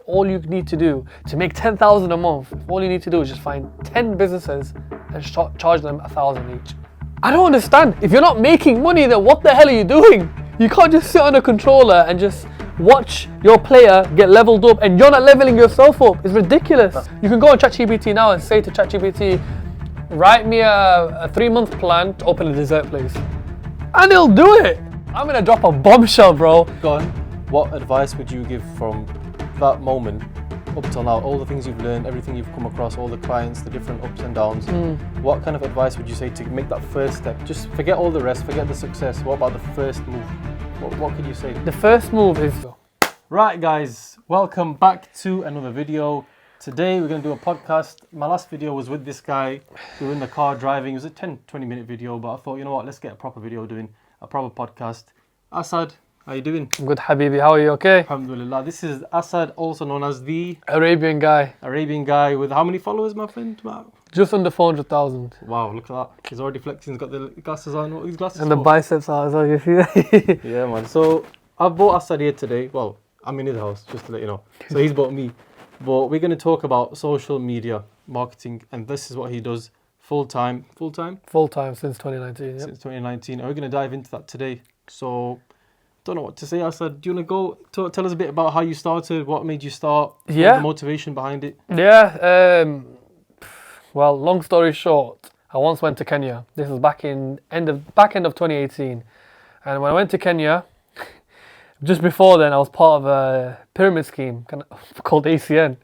all you need to do to make 10,000 a month, if all you need to do is just find 10 businesses and charge them 1,000 each. I don't understand. If you're not making money, then what the hell are you doing? You can't just sit on a controller and just watch your player get leveled up and you're not leveling yourself up. It's ridiculous. You can go on ChatGPT now and say to ChatGPT, write me a 3-month plan to open a dessert place. And he'll do it. I'm gonna drop a bombshell, bro. Go on. What advice would you give from that moment up till now? All the things you've learned, everything you've come across, all the clients, the different ups and downs. What kind of advice would you say to make that first step? Just forget all the rest, forget the success. What about the first move? What could you say? The first move is... Right guys, welcome back to another video. Today we're going to do a podcast. My last video was with this guy. We were in the car driving. It was a 10-20 minute video, but I thought, you know what, let's get a proper video doing, a proper podcast. Asad, how you doing? Good, Habibi. How are you? Okay? Alhamdulillah. This is Asad, also known as the Arabian guy. Arabian guy with how many followers, my friend? Just under 400,000. Wow, look at that. He's already flexing. He's got the glasses on. What are these glasses And the for? biceps are as well, you see that? Yeah, man. So I've bought Asad here today. Well, I'm in his house, just to let you know. So he's bought me. But we're going to talk about social media marketing, and this is what he does full-time. Full-time? Full-time since 2019, yep. Since 2019. And we're going to dive into that today. So, don't know what to say, Asad. Do you want to go tell us a bit about how you started, what made you start, Yeah. the motivation behind it? Yeah, well, long story short, I once went to Kenya. This was back end of 2018. And when I went to Kenya, just before then, I was part of a pyramid scheme called ACN.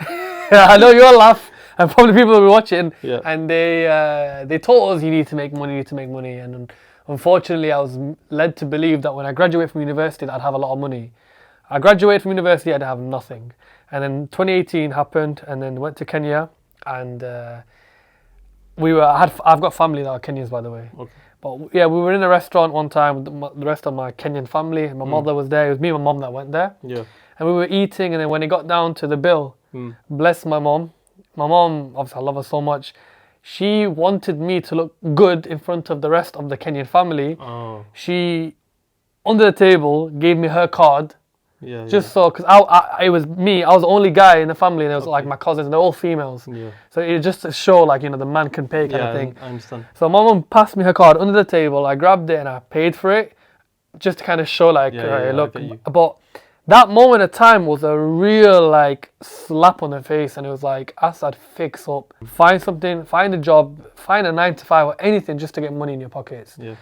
I know you'll laugh, and probably people will be watching. Yeah. And they told us you need to make money, and unfortunately, I was led to believe that when I graduate from university, that I'd have a lot of money. I graduated from university, I'd have nothing. And then 2018 happened, and then went to Kenya, and I've got family that are Kenyans, by the way. Okay. But yeah, we were in a restaurant one time with the rest of my Kenyan family. My mother was there. It was me and my mom that went there. Yeah. And we were eating, and then when it got down to the bill, bless my mom. My mom, obviously, I love her so much. She wanted me to look good in front of the rest of the Kenyan family. Oh. She, under the table, gave me her card. Yeah. So, because it was me, I was the only guy in the family, and it was like my cousins, and they're all females. Yeah. So it just to show, like, the man can pay kind of thing. I understand. So my mom passed me her card under the table. I grabbed it and I paid for it, just to kind of show, like, look. But that moment of time was a real, like, slap on the face, and it was like, Asad, fix up, find something, find a job, find a 9-to-5 or anything just to get money in your pockets. Yeah.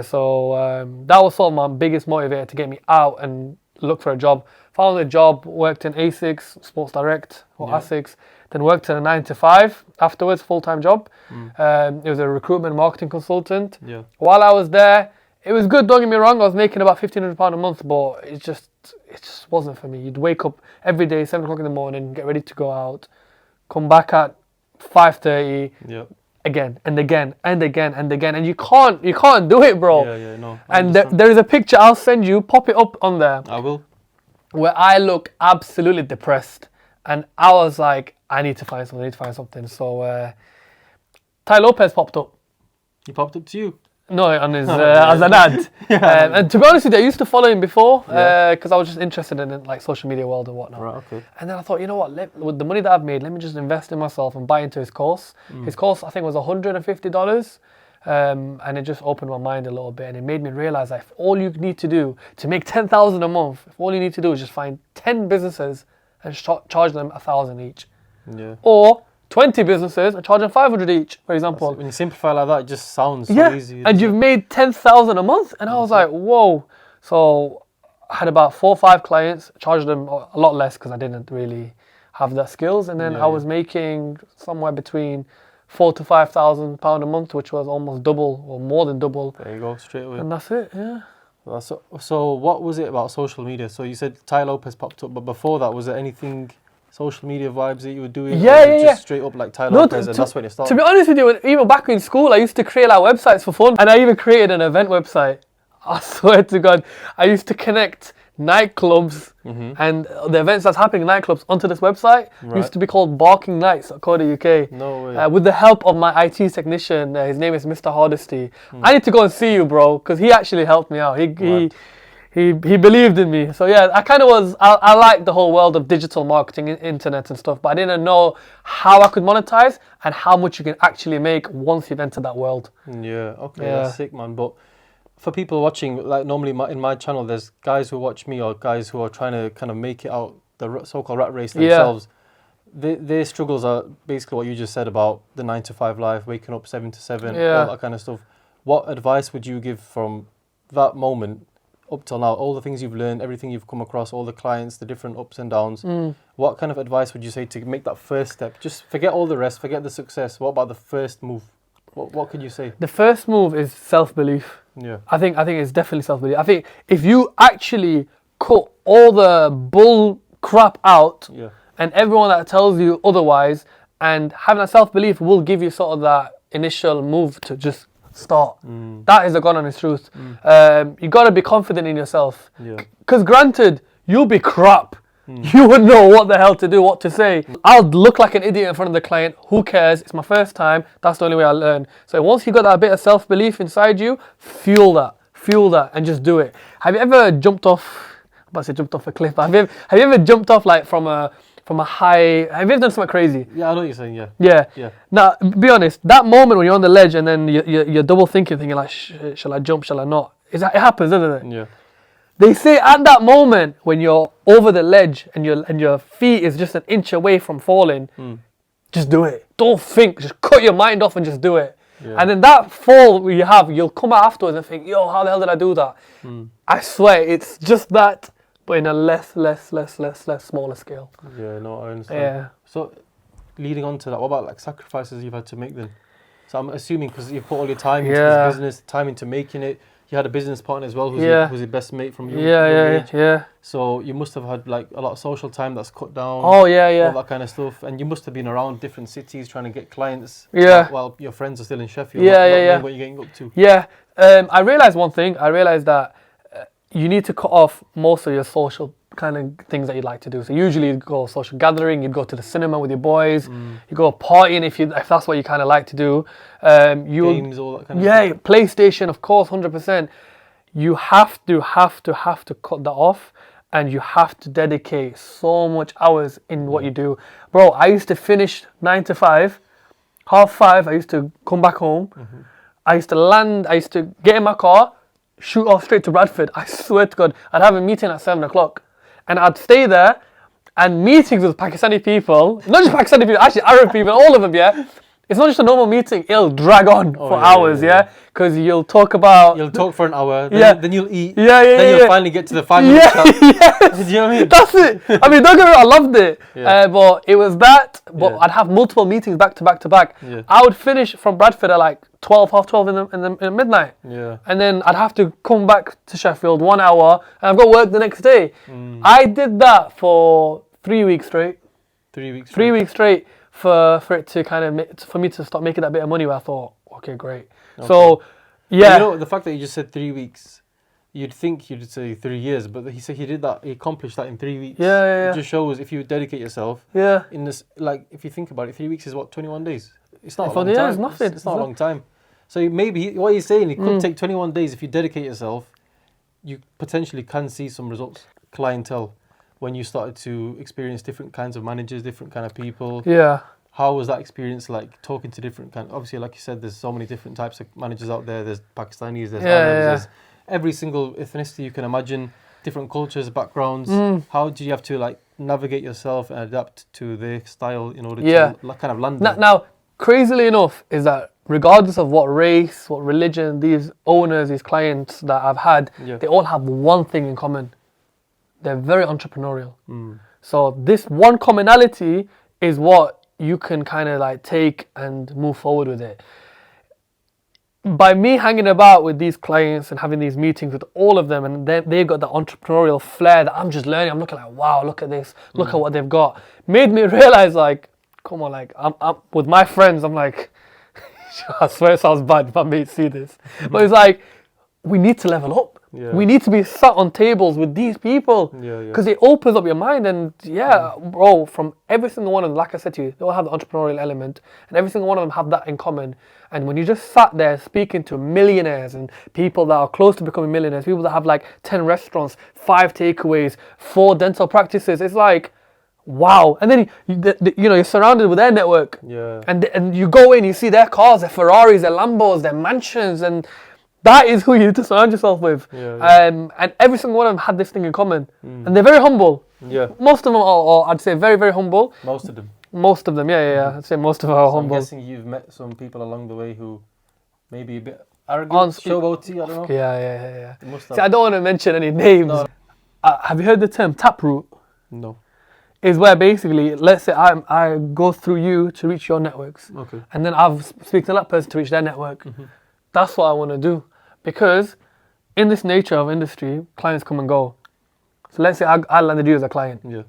So that was sort of my biggest motivator to get me out and look for a job. Found a job, worked in ASICS, Sports Direct, or ASICS, then worked in a 9-to-5 afterwards, full-time job. It was a recruitment marketing consultant. Yeah. While I was there, it was good, don't get me wrong, I was making about £1,500 a month, but it just wasn't for me. You'd wake up every day, 7 o'clock in the morning, get ready to go out, come back at 5:30, again and again and again and again, and you can't do it, bro. Yeah, no. And there is a picture I'll send you, pop it up on there. I will. Where I look absolutely depressed, and I was like, I need to find something. So Ty Lopez popped up. He popped up to you? No, on his as an ad. And to be honest with you, I used to follow him before because I was just interested in like social media world and whatnot. Right, okay. And then I thought, you know what, with the money that I've made, let me just invest in myself and buy into his course. His course, I think, was $150. And it just opened my mind a little bit, and it made me realize that if all you need to do to make 10,000 a month, if all you need to do is just find 10 businesses and charge them 1,000 each. Yeah. Or 20 businesses and charge them 500 each, for example. When you simplify like that, it just sounds so easy. And you've made 10,000 a month. And I was like, whoa. So I had about 4 or 5 clients, charged them a lot less because I didn't really have the skills. And then I was making somewhere between £4,000 to £5,000 a month, which was almost double or more than double. There you go, straight away. And that's it, yeah. So what was it about social media? So you said Ty Lopez popped up, but before that, was there anything social media vibes that you were doing? Just straight up like Ty Lopez, and that's when it started? To be honest with you, even back in school, I used to create like websites for fun, and I even created an event website. I swear to God, I used to connect nightclubs and the events that's happening in nightclubs onto this website. Right. It used to be called barkingnights.co.uk. No way. With the help of my IT technician, his name is Mr. Hardesty. I need to go and see you, bro, because he actually helped me out. he believed in me. So yeah, I liked the whole world of digital marketing, internet and stuff, but I didn't know how I could monetize and how much you can actually make once you've entered that world. Yeah, okay, that's sick, man. But for people watching, like normally in my channel, there's guys who watch me or guys who are trying to kind of make it out the so-called rat race themselves. Their struggles are basically what you just said about the 9 to 5 life, waking up 7 to 7, all that kind of stuff. What advice would you give from that moment up till now? All the things you've learned, everything you've come across, all the clients, the different ups and downs. What kind of advice would you say to make that first step? Just forget all the rest, forget the success. What about the first move? What could you say? The first move is self-belief. Yeah. I think it's definitely self-belief. I think if you actually cut all the bull crap out, and everyone that tells you otherwise, and having that self-belief will give you sort of that initial move to just start. That is the God honest truth. You got to be confident in yourself. Because granted, you'll be crap. You wouldn't know what the hell to do, what to say. I'll look like an idiot in front of the client. Who cares? It's my first time. That's the only way I learn. So once you got that bit of self-belief inside you, fuel that and just do it. Have you ever jumped off, I'm about to say jumped off a cliff, but have you ever jumped off like from a high, have you ever done something crazy? Yeah, I know what you're saying, Yeah. Now, be honest, that moment when you're on the ledge and then you're double thinking like, shall I jump, shall I not? It happens, doesn't it? Yeah. They say at that moment when you're over the ledge and your feet is just an inch away from falling, just do it. Don't think, just cut your mind off and just do it. And then that fall you'll come out afterwards and think, yo, how the hell did I do that? I swear, it's just that, but in a less smaller scale. Yeah, no, I understand. Yeah. So, leading on to that, what about like sacrifices you've had to make then? So I'm assuming because you've put all your time into this business, time into making it. You had a business partner as well who's your best mate from your age. Yeah. So you must have had like a lot of social time that's cut down. Oh, yeah. All that kind of stuff. And you must have been around different cities trying to get clients. Yeah. While your friends are still in Sheffield. Yeah. What you're getting up to. Yeah. I realised one thing. I realised that you need to cut off most of your social kind of things that you'd like to do. So usually you'd go social gathering, you'd go to the cinema with your boys, you go partying if that's what you kind of like to do. Games, all that kind of stuff. Yeah, PlayStation, of course, 100%. You have to cut that off, and you have to dedicate so much hours in what you do. Bro, I used to finish 9 to 5, 5:30, I used to come back home. I used to get in my car, shoot off straight to Bradford. I swear to God, I'd have a meeting at 7 o'clock. And I'd stay there, and meetings with Pakistani people, not just Pakistani people, actually Arab people, all of them, yeah. It's not just a normal meeting, it'll drag on for hours, yeah? Because you'll talk about... You'll talk for an hour, then you'll eat, then you'll finally get to the 5 minute chat. Yes. Do you know what I mean? That's it. I mean, don't get me wrong, I loved it. But it was that, but I'd have multiple meetings back to back to back. I would finish from Bradford at like 12, half 12 in midnight. And then I'd have to come back to Sheffield 1 hour, and I've got work the next day. I did that for 3 weeks straight. 3 weeks straight? 3 weeks straight for it to kind of, for me to start making that bit of money where I thought, okay, great. So, yeah. You know, the fact that you just said 3 weeks, you'd think you'd say 3 years, but he said he accomplished that in 3 weeks. Yeah. It just shows if you dedicate yourself. In this, like, if you think about it, 3 weeks is what, 21 days? It's not a long time. It's nothing. It's not a long time. So maybe what he's saying, it could take 21 days if you dedicate yourself. You potentially can see some results. Clientele, when you started to experience different kinds of managers, different kind of people. Yeah. How was that experience like talking to different obviously, like you said, there's so many different types of managers out there. There's Pakistanis, there's Arabs, there's every single ethnicity you can imagine, different cultures, backgrounds. How do you have to like navigate yourself and adapt to their style in order to kind of land there? Now, crazily enough, is that regardless of what race, what religion, these owners, these clients that I've had, they all have one thing in common. They're very entrepreneurial. So this one commonality is what you can kind of like take and move forward with it. By me hanging about with these clients and having these meetings with all of them, and they've got the entrepreneurial flair that I'm just learning. I'm looking like, wow, look at this, look at what they've got. Made me realize like, come on, like I'm with my friends, I'm like, I swear it sounds bad if my mates see this, but it's like, we need to level up. Yeah. We need to be sat on tables with these people. Yeah. Because it opens up your mind. And bro, from every single one of them, like I said to you, they all have the entrepreneurial element. And every single one of them have that in common. And when you just sat there speaking to millionaires and people that are close to becoming millionaires, people that have like 10 restaurants, 5 takeaways, 4 dental practices, it's like, wow. And then you're surrounded with their network. Yeah. And you go in, you see their cars, their Ferraris, their Lambos, their mansions, and that is who you need to surround yourself with. And every single one of them had this thing in common. And they're very humble. Yeah. Most of them are, I'd say, very, very humble. Most of them. Most of them, yeah. I'd say most of them are humble. I'm guessing you've met some people along the way who maybe a bit arrogant, showboaty, I don't know. Yeah. Must See, I don't want to mention any names. No. Have you heard the term taproot? No. Is where basically, let's say I go through you to reach your networks. Okay. And then I've speak to that person to reach their network. That's what I want to do. Because in this nature of industry, clients come and go. So let's say I landed you as a client. Yeah.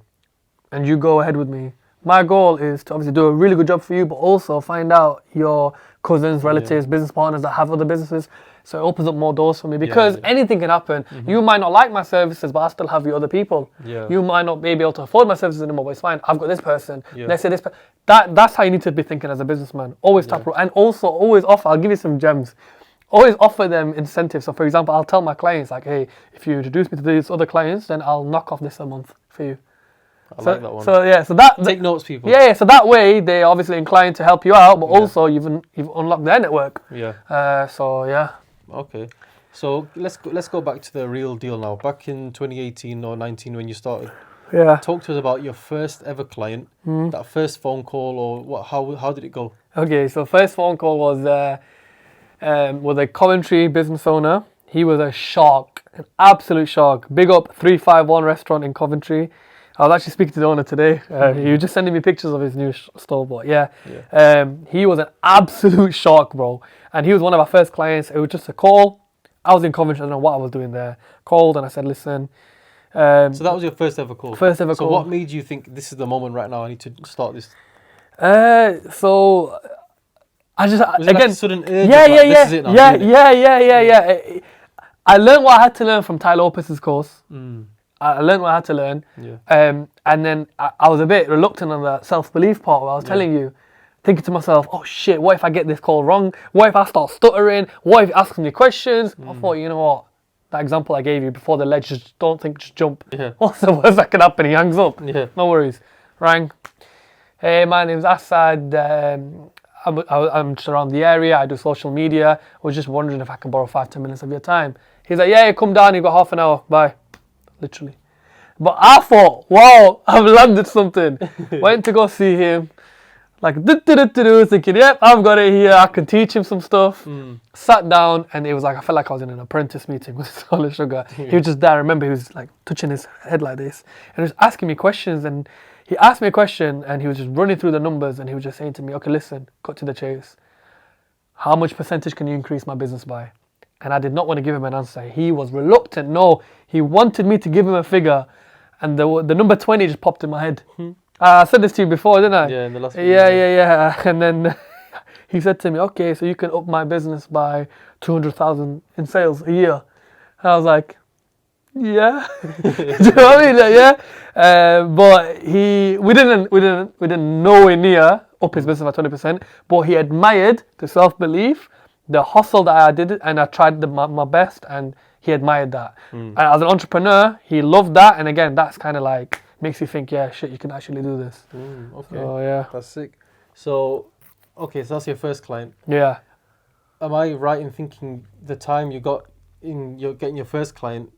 And you go ahead with me. My goal is to obviously do a really good job for you, but also find out your cousins, relatives, business partners that have other businesses. So it opens up more doors for me because anything can happen. You might not like my services, but I still have your other people. Yeah. You might not be able to afford my services anymore, but it's fine. I've got this person. Yeah. Let's say this. That's how you need to be thinking as a businessman. Always taproot, and also always offer. I'll give you some gems. Always offer them incentives. So for example, I'll tell my clients like, hey, if you introduce me to these other clients, then I'll knock off this a month for you. I like that one. So that take notes, people. Yeah. So that way they're obviously inclined to help you out, but also you've unlocked their network. Yeah. So yeah. Okay. So let's go back to the real deal now. Back in 2018 or 19 when you started. Yeah. Talk to us about your first ever client. That first phone call or what? How did it go? Okay. So first phone call was with a Coventry business owner. He was a shark, an absolute shark. Big up 351 restaurant in Coventry. I was actually speaking to the owner today. He was just sending me pictures of his new store, but he was an absolute shark, bro. And he was one of our first clients. It was just a call. I was in Coventry. I don't know what I was doing there. Called and I said, listen. So that was your first ever call? First ever call. So what made you think this is the moment right now? I need to start this. So I just was it like a sudden urge? This is it now, yeah. I learned what I had to learn from Ty Lopez's course. I learned what I had to learn. Yeah. And then I was a bit reluctant on the self-belief part where I was telling you, thinking to myself, oh shit, what if I get this call wrong? What if I start stuttering? What if he asks me questions? I thought, you know what? That example I gave you before the ledge, just don't think, just jump. Yeah. What's the worst that can happen? He hangs up. Yeah. No worries. Rang. Hey, my name's Asad. I'm just around the area. I do social media. I was just wondering if I can borrow 5-10 minutes of your time. He's like, yeah, come down. You've got half an hour. Bye. Literally. But I thought, wow, I've landed something. Went to go see him. Like, thinking, yep, I've got it here. I can teach him some stuff. Sat down, and it was like, I felt like I was in an apprentice meeting with Solid Sugar. He was just there. I remember he was like touching his head like this. And he was asking me questions. And he asked me a question, and he was just running through the numbers. And he was just saying to me, okay, listen, cut to the chase. How much percentage can you increase my business by? And I did not want to give him an answer. He was reluctant. No, he wanted me to give him a figure. And the number 20 just popped in my head. I said this to you before, didn't I? Yeah, in the last video. Yeah. And then he said to me, okay, so you can up my business by 200,000 in sales a year. And I was like, yeah. Do you know what I mean? Like, yeah. But we didn't nowhere near up his business by 20%. But he admired the self-belief, the hustle that I did, and I tried my best, and he admired that. And as an entrepreneur, he loved that. And again, that's kind of like makes you think, yeah, shit, you can actually do this. Okay. So, yeah. That's sick. So that's your first client. Yeah. Am I right in thinking the time you got in getting your first client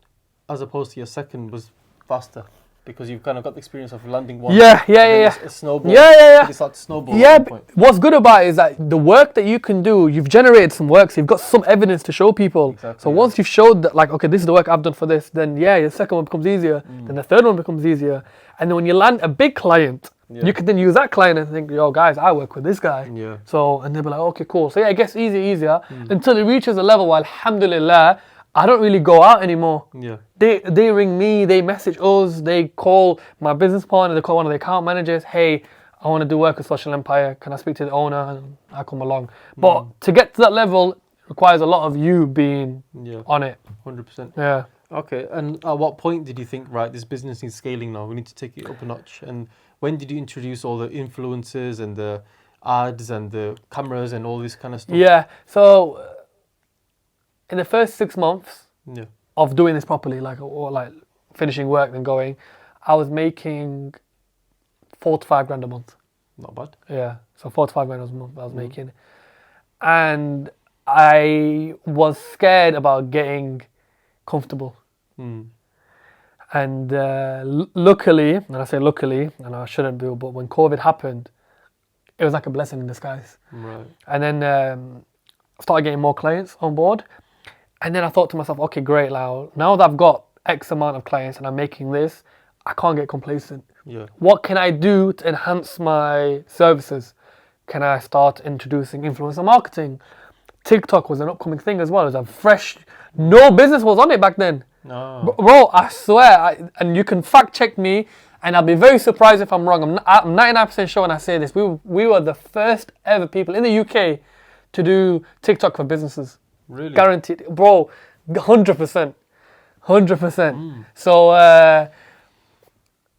as opposed to your second was faster? Because you've kind of got the experience of landing one. Yeah. It's snowball. Yeah. It's like snowball. Yeah, what's good about it is that the work that you can do, you've generated some work, so you've got some evidence to show people. Exactly, so once you've showed that, like, okay, this is the work I've done for this, then your second one becomes easier, then the third one becomes easier. And then when you land a big client, you can then use that client and think, yo, guys, I work with this guy. Yeah. So, and they'll be like, okay, cool. So yeah, it gets easier until it reaches a level where, alhamdulillah, I don't really go out anymore. Yeah. They ring me, they message us, they call my business partner, they call one of the account managers, hey, I want to do work with Social Empire, can I speak to the owner? And I come along. But to get to that level, requires a lot of you being on it. 100%. Yeah. Okay, and at what point did you think, right, this business needs scaling now, we need to take it up a notch? And when did you introduce all the influencers and the ads and the cameras and all this kind of stuff? Yeah, so in the first 6 months of doing this properly, or finishing work and going, I was making 4 to 5 grand a month. Not bad. Yeah, so 4 to 5 grand a month I was making. And I was scared about getting comfortable. And luckily, and I say luckily, and I shouldn't do, but when COVID happened, it was like a blessing in disguise. Right. And then I started getting more clients on board. And then I thought to myself, okay, great, now that I've got X amount of clients and I'm making this, I can't get complacent. Yeah. What can I do to enhance my services? Can I start introducing influencer marketing? TikTok was an upcoming thing as well. It was a fresh, no business was on it back then. No. Bro, I swear, and you can fact check me, and I'll be very surprised if I'm wrong. I'm 99% sure when I say this. We were the first ever people in the UK to do TikTok for businesses. Really? Guaranteed. Bro, 100%. 100%. So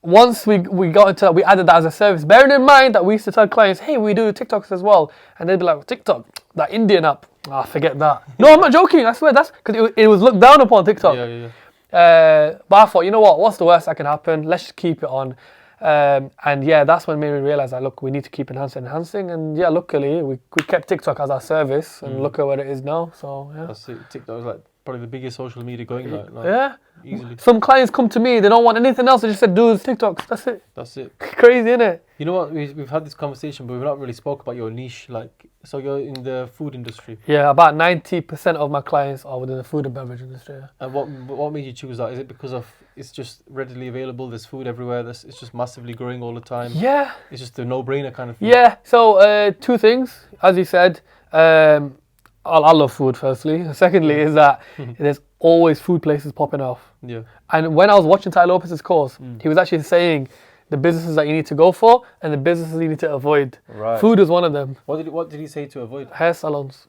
once we got into that, we added that as a service. Bearing in mind that we used to tell clients, hey, we do TikToks as well. And they'd be like, TikTok, that Indian app. Forget that. No, I'm not joking. I swear, that's because it was looked down upon TikTok. But I thought, you know what's the worst that can happen? Let's just keep it on. And that's when made me realize that, look, we need to keep enhancing. And luckily, we kept TikTok as our service, and look at where it is now. So, That's it. TikTok is like probably the biggest social media going like easily. Some clients come to me, they don't want anything else. They just said, do TikToks. That's it. Crazy, innit? You know what? We've had this conversation, but we've not really spoke about your niche. So you're in the food industry. Yeah, about 90% of my clients are within the food and beverage industry. Yeah. And what made you choose that? Is it because of it's just readily available? There's food everywhere. It's just massively growing all the time. Yeah. It's just a no-brainer kind of thing. Yeah. So 2 things, as you said. I love food. Firstly, secondly is that there's always food places popping off. Yeah. And when I was watching Ty Lopez's course, he was actually saying the businesses that you need to go for and the businesses you need to avoid. Right. Food is one of them. What did he say to avoid? Hair salons.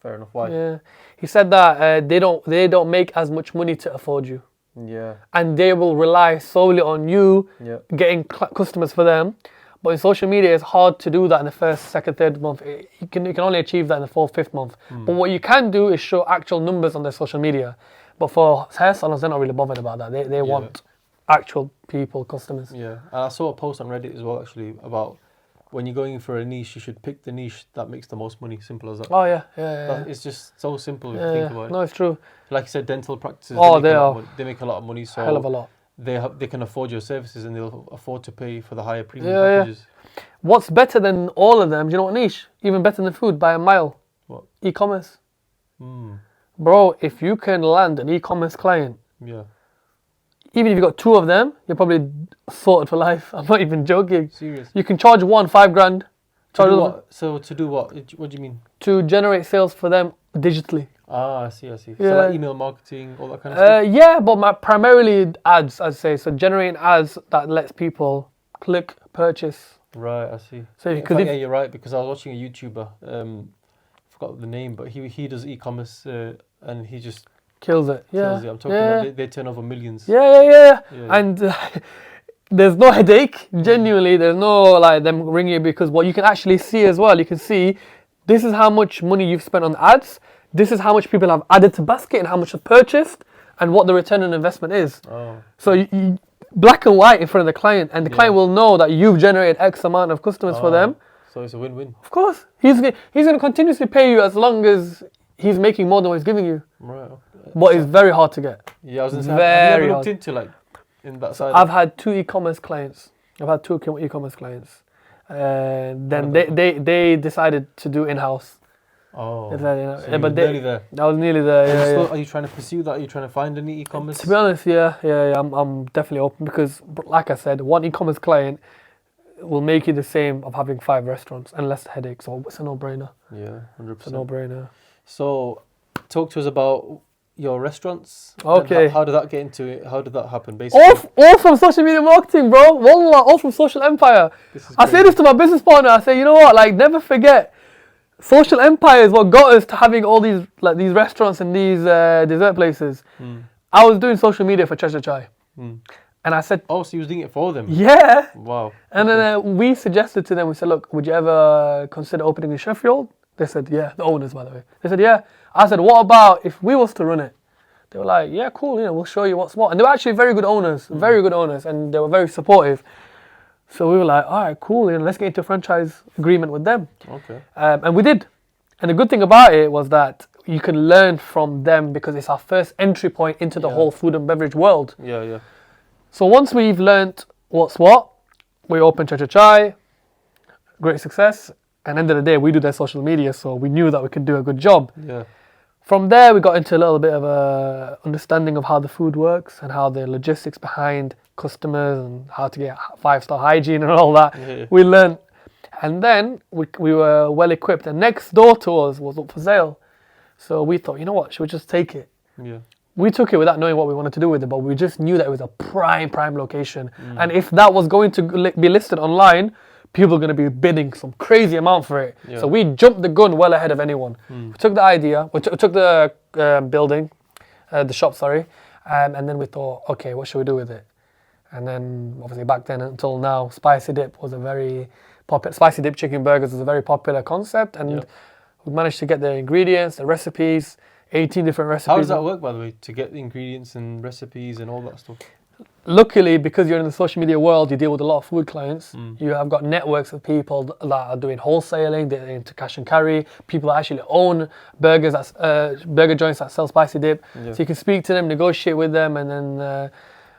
Fair enough. Why? Yeah. He said that they don't make as much money to afford you. Yeah. And they will rely solely on you getting customers for them. But in social media, it's hard to do that in the first, second, third month. You can only achieve that in the 4th, 5th month. But what you can do is show actual numbers on their social media. But for hair salons, they're not really bothered about that. They want actual people, customers. Yeah. And I saw a post on Reddit as well, actually, about when you're going for a niche, you should pick the niche that makes the most money. Simple as that. Oh, yeah. It's just so simple if you think about it. No, it's true. Like you said, dental practices, they make a lot of money. So hell of a lot. They can afford your services and they'll afford to pay for the higher premium packages. What's better than all of them? Do you know what niche? Even better than food by a mile. What? E-commerce. Bro, if you can land an e-commerce client, even if you've got 2 of them, you're probably sorted for life. I'm not even joking. Serious? You can charge one 5 grand. So to do what? What do you mean? To generate sales for them digitally. I see. Yeah. So like email marketing, all that kind of stuff? Yeah, but primarily ads, I'd say. So generating ads that lets people click, purchase. Right, I see. So you're right, because I was watching a YouTuber, forgot the name, but he does e-commerce and he just kills it. Kills it. I'm talking about they turn over millions. Yeah. And there's no headache. Genuinely, there's no like them ringing you, because what you can actually see as well, you can see this is how much money you've spent on ads. This is how much people have added to basket and how much have purchased and what the return on investment is. Oh. So you black and white in front of the client, and the client will know that you've generated X amount of customers for them. So it's a win-win. Of course. He's going to continuously pay you as long as he's making more than what he's giving you. Right. Okay. But it's very hard to get. Yeah, I was going to say, have you ever looked into in that side? I've had 2 e-commerce clients. Then they decided to do in-house. Oh, so but nearly there. I was nearly there. Are you trying to pursue that? Are you trying to find any e-commerce? To be honest, I'm definitely open, because, like I said, one e-commerce client will make you the same of having 5 restaurants and less headaches. So it's a no-brainer. Yeah, 100%. It's a no-brainer. So, talk to us about your restaurants. Okay. How did that get into it? How did that happen, basically? All from social media marketing, bro. Wallah, all from Social Empire. I say this to my business partner. I say, you know what? Never forget. social empire is what got us to having all these these restaurants and these dessert places. I was doing social media for Treasure Chai, and I said, "Oh, so you was doing it for them?" Yeah. Wow. And then we suggested to them. We said, "Look, would you ever consider opening in Sheffield?" They said, "Yeah." The owners, by the way. They said, "Yeah." I said, "What about if we was to run it?" They were like, "Yeah, cool. We'll show you what's what." And they were actually very good owners, and they were very supportive. So we were like, "All right, cool. Let's get into a franchise agreement with them." Okay. And we did. And the good thing about it was that you can learn from them because it's our first entry point into the whole food and beverage world. Yeah. So once we've learnt what's what, we opened Treasure Chai. Great success. And end of the day, we do their social media, so we knew that we could do a good job. Yeah. From there, we got into a little bit of a understanding of how the food works and how the logistics behind customers and how to get 5-star hygiene and all that. Yeah. We learned. And then we were well equipped. And next door to us was up for sale. So we thought, you know what, should we just take it? Yeah. We took it without knowing what we wanted to do with it, but we just knew that it was a prime location. And if that was going to be listed online, people were going to be bidding some crazy amount for it. Yeah. So we jumped the gun well ahead of anyone. We took the idea, we took the building, the shop, sorry, and then we thought, okay, what should we do with it? And then obviously back then until now, spicy dip was a very popular, spicy dip chicken burgers was a very popular concept, and we managed to get the ingredients, the recipes, 18 different recipes. How does that work, by the way, to get the ingredients and recipes and all that stuff? Luckily, because you're in the social media world, you deal with a lot of food clients. You have got networks of people that are doing wholesaling, they're into cash and carry. People that actually own burger joints that sell spicy dip. Yeah. So you can speak to them, negotiate with them, and then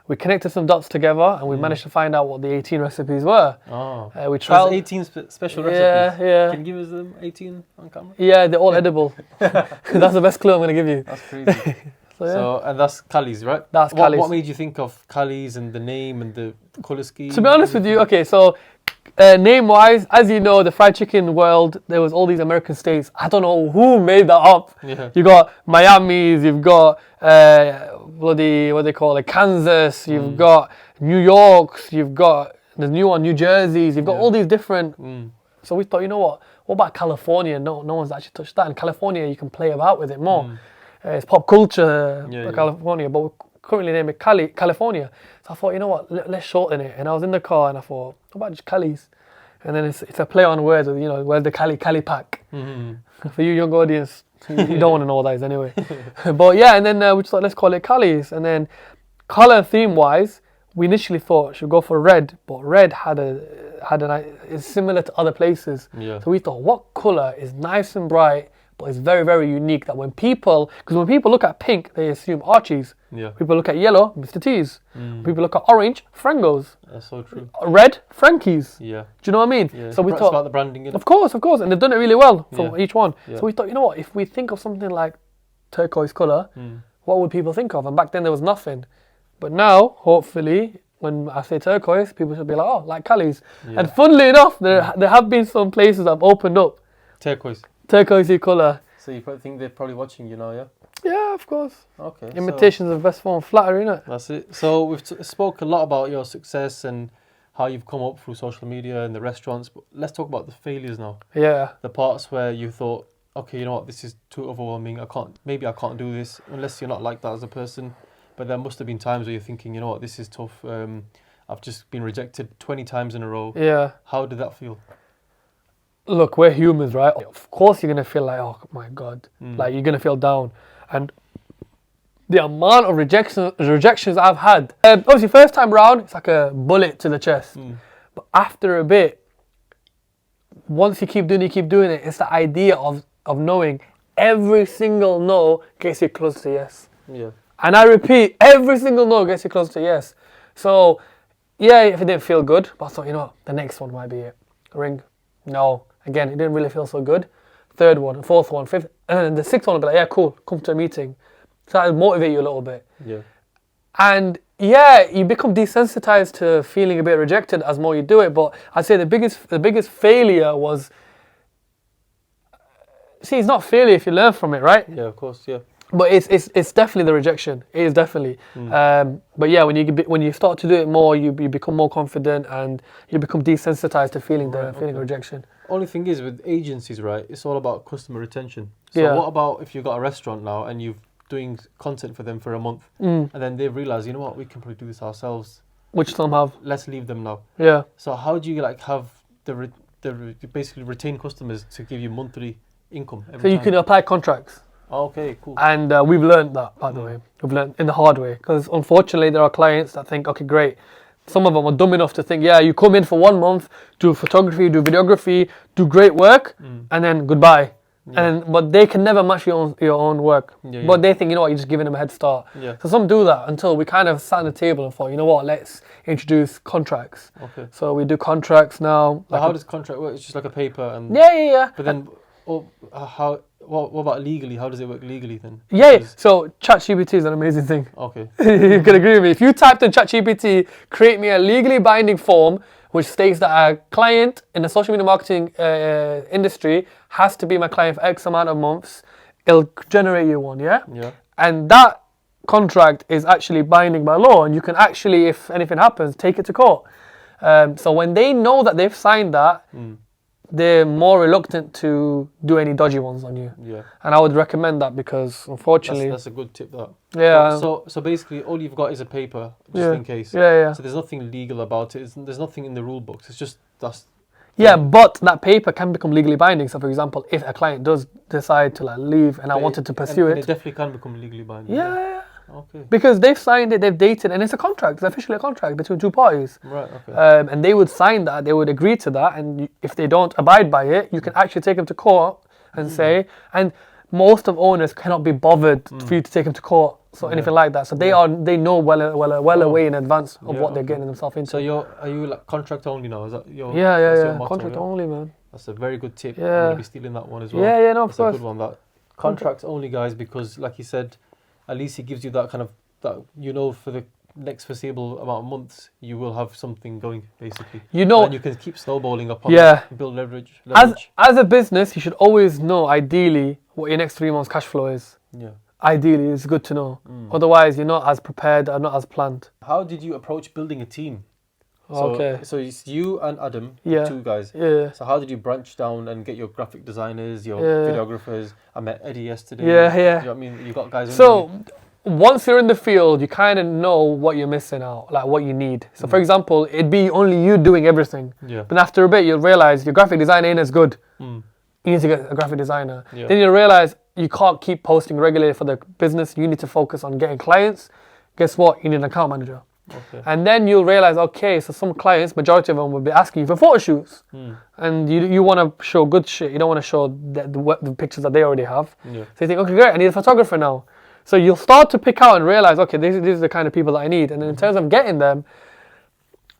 we connected some dots together, and we managed to find out what the 18 recipes were. Oh, we tried 18 special recipes. Yeah. Can you give us them 18 on camera? Yeah, they're all edible. That's the best clue I'm going to give you. That's crazy. So, and that's Cali's, right? That's Cali's. What made you think of Cali's and the name and the colour scheme? To be honest with you, okay, so name-wise, as you know, the fried chicken world, there was all these American states. I don't know who made that up. Yeah. You got Miami's, you've got what they call it, Kansas, you've got New York's, you've got the new one, New Jersey's, you've got all these different. So we thought, you know what about California? No one's actually touched that. In California, you can play about with it more. It's pop culture, California, but we're currently named it California. So I thought, you know what, let's shorten it. And I was in the car and I thought, what about just Cali's? And then it's a play on words, where's the Cali pack? For you young audience, you don't want to know what that is anyway. But yeah, and then we just thought, let's call it Cali's. And then colour theme wise, we initially thought should go for red, but red is similar to other places. Yeah. So we thought, what colour is nice and bright, but it's very, very unique, that when people look at pink, they assume Archie's. Yeah. People look at yellow, Mr. T's. People look at orange, Frango's. That's so true. Red, Frankie's. Yeah. Do you know what I mean? Yeah. So we It's thought, about the branding. of course, and they've done it really well for each one. Yeah. So we thought, you know what, if we think of something like turquoise colour, what would people think of? And back then there was nothing. But now, hopefully, when I say turquoise, people should be like, oh, like Cali's. Yeah. And funnily enough, there have been some places that have opened up turquoisey colour. So you think they're probably watching you now, yeah? Yeah, of course. Okay. Imitation's the best form of flattery, innit? That's it. So we've spoke a lot about your success and how you've come up through social media and the restaurants, but let's talk about the failures now. Yeah. The parts where you thought, okay, you know what, this is too overwhelming. Maybe I can't do this, unless you're not like that as a person. But there must have been times where you're thinking, you know what, this is tough. I've just been rejected 20 times in a row. Yeah. How did that feel? Look, we're humans, right? Of course you're going to feel like, oh my God, like you're going to feel down. And the amount of rejections I've had, obviously first time round, it's like a bullet to the chest. But after a bit, once you keep doing it, it's the idea of knowing every single no gets you close to yes. Yeah. And I repeat, every single no gets you close to yes. So, yeah, if it didn't feel good, but I thought, you know, the next one might be it. Ring, no. Again, it didn't really feel so good. Third one, fourth one, fifth, and then the sixth one would be like, yeah, cool, come to a meeting. So that would motivate you a little bit. Yeah. And yeah, you become desensitized to feeling a bit rejected as more you do it. But I'd say the biggest failure was, see, it's not failure if you learn from it, right? Yeah, of course, yeah. But it's definitely the rejection. It is definitely. But yeah, when you start to do it more, you become more confident and you become desensitized to feeling rejection. Only thing is with agencies, right? It's all about customer retention. So Yeah. what about if you've got a restaurant now and you've doing content for them for a month, and then they realize, you know what, we can probably do this ourselves. Which some have. Let's leave them now. Yeah. So how do you like have the basically retain customers to give you monthly income every So you time? can apply contracts. Okay, cool. And we've learned that, by the way. We've learned in the hard way. Because unfortunately, there are clients that think, okay, great. Some of them are dumb enough to think, yeah, you come in for 1 month, do photography, do videography, do great work, and then goodbye. Yeah. But they can never match your own work. Yeah, but they think, you know what, you're just giving them a head start. Yeah. So some do that until we kind of sat on the table and thought, you know what, let's introduce contracts. Okay. So we do contracts now. Like how does contract work? It's just like a paper and... Yeah. But then, what about legally? How does it work legally then? Yeah, so ChatGPT is an amazing thing. Okay. You can agree with me. If you typed in ChatGPT, create me a legally binding form which states that a client in the social media marketing industry has to be my client for X amount of months, it'll generate you one, yeah? Yeah. And that contract is actually binding by law, and you can actually, if anything happens, take it to court. So when they know that they've signed that, they're more reluctant to do any dodgy ones on you. Yeah. And I would recommend that because unfortunately... That's a good tip, that. Yeah. So basically all you've got is a paper, just in case. Yeah. So there's nothing legal about it. There's nothing in the rule books. It's just... Yeah, but that paper can become legally binding. So for example, if a client does decide to leave and I wanted to pursue it... It definitely can become legally binding. Yeah. Okay. Because they've signed it, they've dated, and it's a contract. It's officially a contract between two parties. Right. Okay. And they would sign that, they would agree to that, and if they don't abide by it, you can actually take them to court and say. And most of owners cannot be bothered for you to take them to court, so anything like that. So they know well away in advance of what they're getting themselves into. So are you like contract only now? Is that your your motto, contract only, man. That's a very good tip. Yeah. I'm gonna be stealing that one as well. Yeah, no, of course. That's a good one. That contracts only, guys, because like you said, at least it gives you that kind of for the next foreseeable amount of months you will have something going, basically. And you can keep snowballing up on it, build leverage. As a business, you should always know ideally what your next 3 months cash flow is. Yeah. Ideally, it's good to know. Otherwise, you're not as prepared or not as planned. How did you approach building a team? So it's you and Adam, two guys. Yeah. So how did you branch down and get your graphic designers, your videographers? I met Eddie yesterday. Yeah. You know what I mean? You got guys. Once you're in the field, you kind of know what you're missing out, like what you need. So for example, it'd be only you doing everything. Yeah. But after a bit, you'll realize your graphic design ain't as good. You need to get a graphic designer. Yeah. Then you'll realize you can't keep posting regularly for the business. You need to focus on getting clients. Guess what? You need an account manager. Okay. And then you'll realize, okay, so some clients, majority of them will be asking you for photo shoots. And you want to show good shit. You don't want to show the pictures that they already have. Yeah. So you think, okay, great, I need a photographer now. So you'll start to pick out and realize, okay, these are the kind of people that I need. And then in terms of getting them,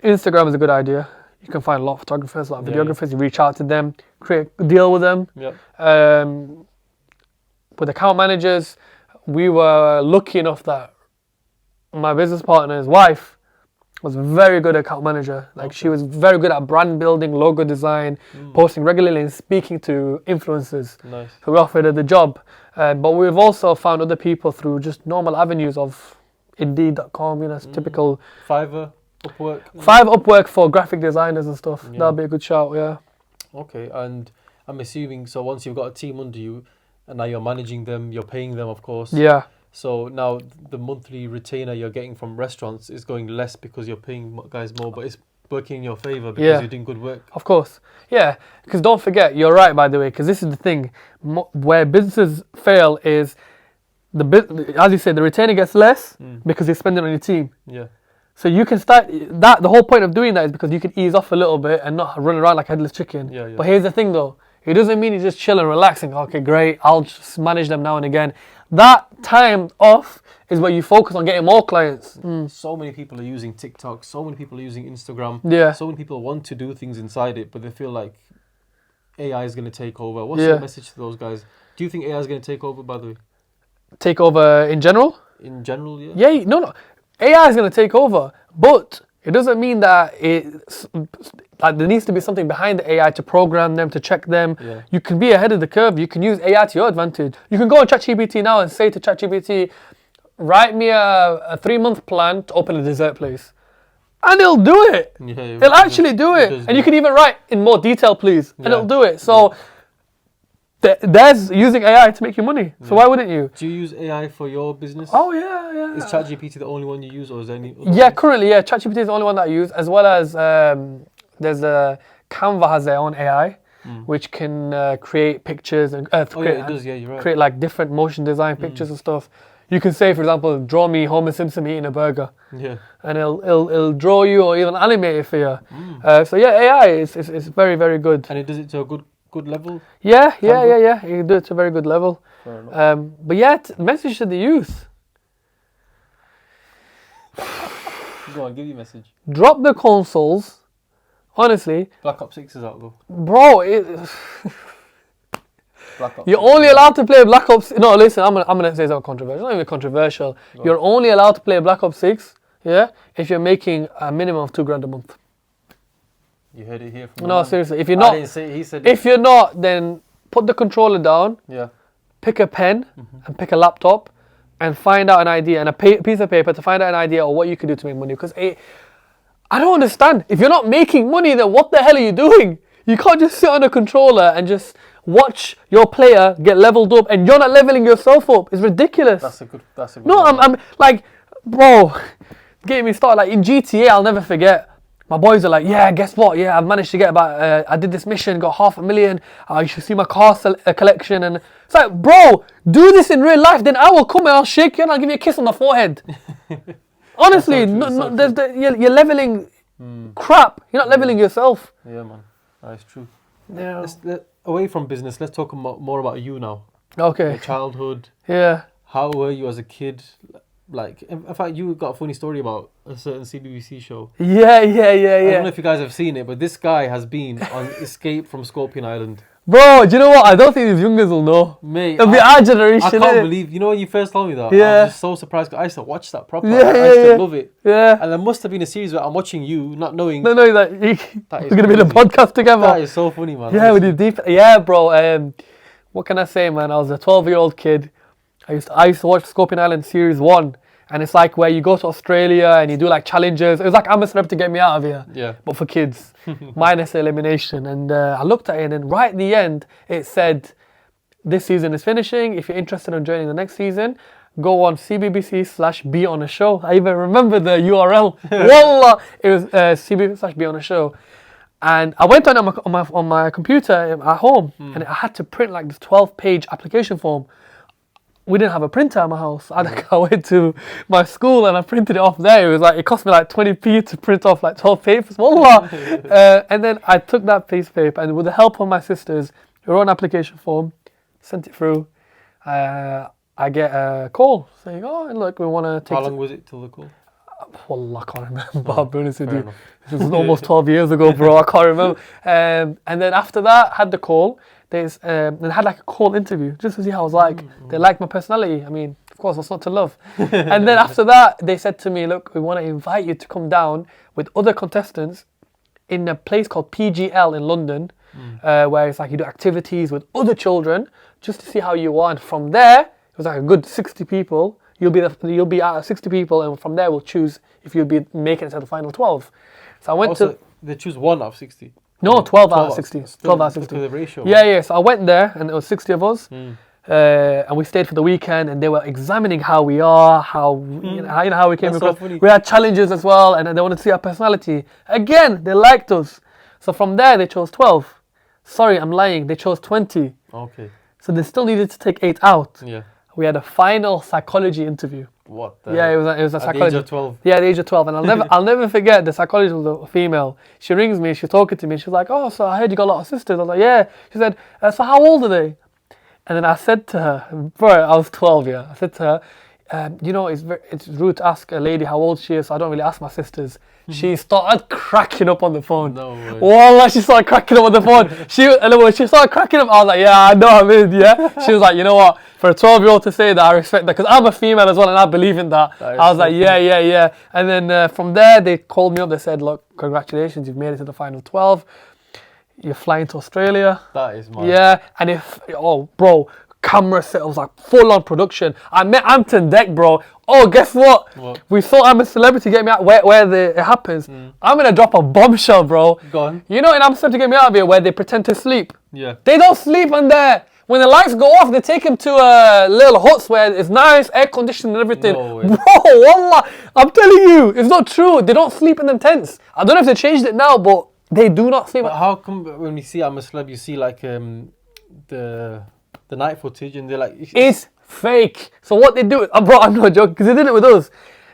Instagram is a good idea. You can find a lot of photographers, a lot of videographers. You reach out to them, create a deal with them. Yep. With account managers, we were lucky enough that my business partner's wife was a very good account manager. She was very good at brand building, logo design, posting regularly and speaking to influencers. Nice. So we offered her the job. But we've also found other people through just normal avenues of Indeed.com, typical... Fiverr, Upwork? Upwork for graphic designers and stuff. Yeah. That'd be a good shout, yeah. Okay, and I'm assuming, so once you've got a team under you, and now you're managing them, you're paying them, of course. Yeah. So now the monthly retainer you're getting from restaurants is going less because you're paying guys more, but it's working in your favor because you're doing good work. Of course. Yeah, because don't forget, you're right, by the way, because this is the thing. Where businesses fail is, as you said, the retainer gets less because you're spending on your team. Yeah. So you can start, the whole point of doing that is because you can ease off a little bit and not run around like a headless chicken. Yeah. But here's the thing though, it doesn't mean you just chill and relaxing. Okay, great, I'll just manage them now and again. That time off is where you focus on getting more clients. So many people are using TikTok, so many people are using Instagram. Yeah. So many people want to do things inside it, but they feel like AI is going to take over. What's your message to those guys? Do you think AI is going to take over, by the way? Take over in general? In general, yeah. Yeah, no. AI is going to take over, but it doesn't mean that like there needs to be something behind the AI to program them, to check them. Yeah. You can be ahead of the curve. You can use AI to your advantage. You can go on ChatGPT now and say to ChatGPT, write me a 3-month plan to open a dessert place. And it'll do it. Yeah, it'll actually do it. And you can even write in more detail, please. And it'll do it. So there's using AI to make you money. So why wouldn't you? Do you use AI for your business? Oh, yeah. Is ChatGPT the only one you use, or is there any other Yeah, ones? currently, ChatGPT is the only one that I use, as well as there's Canva has their own AI, which can create pictures and it does. Yeah, you're right. create like different motion design pictures and stuff. You can say, for example, draw me Homer Simpson eating a burger. Yeah. And it'll draw you or even animate it for you. So yeah, AI is very, very good. And it does it to a good level? Yeah. You can do it to a very good level. Fair enough. But yeah, message to the youth. Go on, give your message. Drop the consoles. Honestly. Black Ops 6 is out though. Bro, Black Ops you're 6 only allowed to play Black Ops. No, listen, I'm gonna say something controversial. It's not even controversial. You're only allowed to play Black Ops 6, if you're making a minimum of $2,000 a month. You heard it here from No, seriously. If you're not, I didn't say it, he said if you're not, then put the controller down. Yeah. Pick a pen and pick a laptop, and find out an idea and a piece of paper to find out an idea of what you could do to make money. Because I don't understand. If you're not making money, then what the hell are you doing? You can't just sit on a controller and just watch your player get leveled up and you're not leveling yourself up. It's ridiculous. That's a good No, one. I'm like, bro, getting me started. Like in GTA, I'll never forget. My boys are like, yeah, guess what? Yeah, I've managed to get about, I did this mission, got $500,000. You should see my car collection. And it's like, bro, do this in real life. Then I will come and I'll shake you and I'll give you a kiss on the forehead. Honestly, you're leveling crap. You're not leveling yourself. Yeah, man. That's true. Yeah. Away from business, let's talk more about you now. Okay. Your childhood. Yeah. How were you as a kid? Like, in fact, you got a funny story about a certain CBBC show. Yeah. I don't know if you guys have seen it, but this guy has been on Escape from Scorpion Island. Bro, do you know what? I don't think these youngers will know. Mate, it'll be our generation. I can't believe, you know when you first told me that? Yeah. I was just so surprised, 'cause I used to watch that properly. Yeah, I used to love it. Yeah. And there must have been a series where I'm watching you, not knowing. No, that we're going to be in a crazy. podcast together. That is so funny, man. Yeah, with you deep. Yeah, bro. What can I say, man? I was a 12-year-old kid. I used to watch Scorpion Island Series 1. And it's like where you go to Australia and you do like challenges. It was like I'm a Celebrity to Get Me Out of Here. Yeah. But for kids. Minus elimination. And I looked at it and then right at the end, it said, this season is finishing. If you're interested in joining the next season, go on CBBC/Be on a Show. I even remember the URL. Wallah, it was CBBC/Be on a Show. And I went on my computer at home and I had to print like this 12-page application form. We didn't have a printer at my house. I went to my school and I printed it off there. It cost me like 20p to print off like 12 papers. Wallah. And then I took that piece of paper and with the help of my sisters, wrote an application form, sent it through. I get a call saying, oh, look, we want to take... How long was it till the call? Wallah, I can't remember. I'll be honest with you. This was almost 12 years ago, bro. I can't remember. And then after that, had the call. They had like a call interview just to see how I was like. They liked my personality. I mean, of course, what's not to love? And then after that, they said to me, look, we want to invite you to come down with other contestants in a place called PGL in London, where it's like you do activities with other children just to see how you are. And from there, it was like a good 60 people. You'll be out of 60 people, and from there we'll choose if you'll be making it to the final 12. So I went to... They choose 1 out of 60? No, 12 out of 60. 12 out of 60. The ratio. Yeah. So I went there and there was 60 of us. And we stayed for the weekend and they were examining how we are, how we came across. So we had challenges as well and they wanted to see our personality. Again, they liked us. So from there they chose 12. Sorry, I'm lying. They chose 20. Okay. So they still needed to take 8 out. Yeah. We had a final psychology interview. What? It was a psychology. At the age of 12. Yeah, at the age of 12, and I'll never forget. The psychologist was a female. She rings me. She's talking to me. She's like, "Oh, so I heard you got a lot of sisters." I was like, "Yeah." She said, "So how old are they?" And then I said to her, bro, I was 12. Yeah, I said to her, "It's rude to ask a lady how old she is. So I don't really ask my sisters. she started cracking up on the phone. No way. Wallah, she started cracking up on the phone. And when she started cracking up, I was like, yeah, I know I'm in, yeah. She was like, you know what? For a 12-year-old to say that, I respect that. Because I'm a female as well, and I believe in that. I was like, yeah. And then from there, they called me up. They said, look, congratulations, you've made it to the final 12. You're flying to Australia. That is mad. Yeah, and bro, camera set was like full on production. I met Anton Deck, bro. Oh, guess what? We thought I'm a celebrity, get me out where it happens. I'm gonna drop a bombshell, bro. Go on. You know in Amsterdam to get me out of here where they pretend to sleep? Yeah. They don't sleep on there. When the lights go off, they take him to little huts where it's nice, air conditioned and everything. No way. Bro, wallah, I'm telling you, it's not true. They don't sleep in them tents. I don't know if they changed it now, but they do not sleep. But how come when we see I'm a Celeb, you see like the night footage and they're like... It's fake. So what they do, bro, I'm not joking, because they did it with us.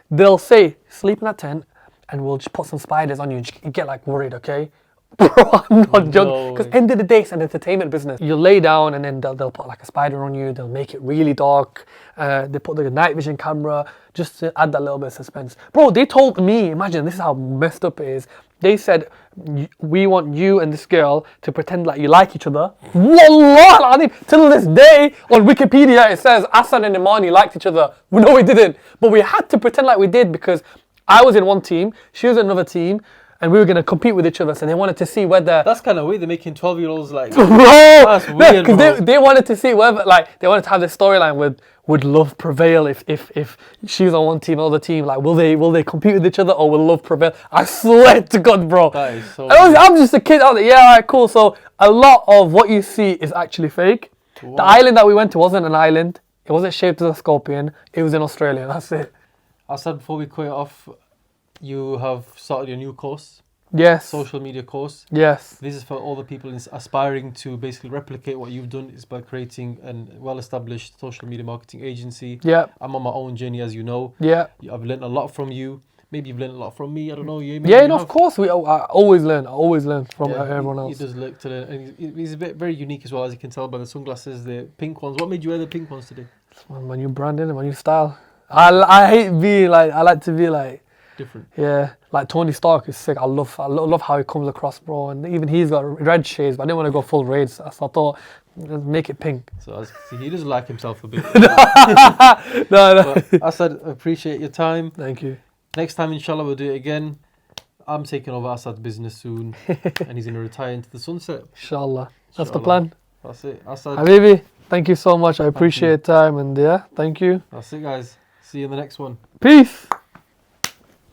They'll say, sleep in that tent and we'll just put some spiders on you and you get like worried, okay? Bro, I'm not joking. Because end of the day, it's an entertainment business. You lay down and then they'll put like a spider on you. They'll make it really dark. They put the night vision camera just to add that little bit of suspense. Bro, they told me, imagine, this is how messed up it is. They said, we want you and this girl to pretend like you like each other. Wallah, I mean, till this day on Wikipedia it says Asad and Imani liked each other. No, we didn't. But we had to pretend like we did because I was in one team, she was in another team, and we were going to compete with each other. So they wanted to see whether... That's kind of weird. They're making 12-year-olds like... Bro! That's weird, because they wanted to see whether... Like, they wanted to have this storyline with... Would love prevail if she was on one team, other team? Like, will they compete with each other or will love prevail? I swear to God, bro. That is so... I'm just a kid. I was like, yeah, alright, cool. So a lot of what you see is actually fake. Wow. The island that we went to wasn't an island. It wasn't shaped as a scorpion. It was in Australia. That's it. I said before we cut it off, you have started your new course. Yes. Social media course. Yes. This is for all the people aspiring to basically replicate what you've done is by creating a well-established social media marketing agency. Yeah. I'm on my own journey, as you know. Yeah. I've learned a lot from you. Maybe you've learned a lot from me. I don't know. Of course. I always learn. I always learn from everyone else. He does look to learn. And he's very unique as well, as you can tell by the sunglasses, the pink ones. What made you wear the pink ones today? My new branding, my new style. I hate being like, I like to be like, different. Yeah, like Tony Stark is sick. I love how he comes across, bro. And even he's got red shades, but I didn't want to go full raids, so I thought, let's make it pink. So he does like himself a bit. No. But Asad, appreciate your time. Thank you. Next time, inshallah, we'll do it again. I'm taking over Asad's business soon, and he's going to retire into the sunset. Inshallah. That's the plan. That's it. Asad. Habibi, thank you so much. I appreciate your time, and thank you. That's it, guys. See you in the next one. Peace.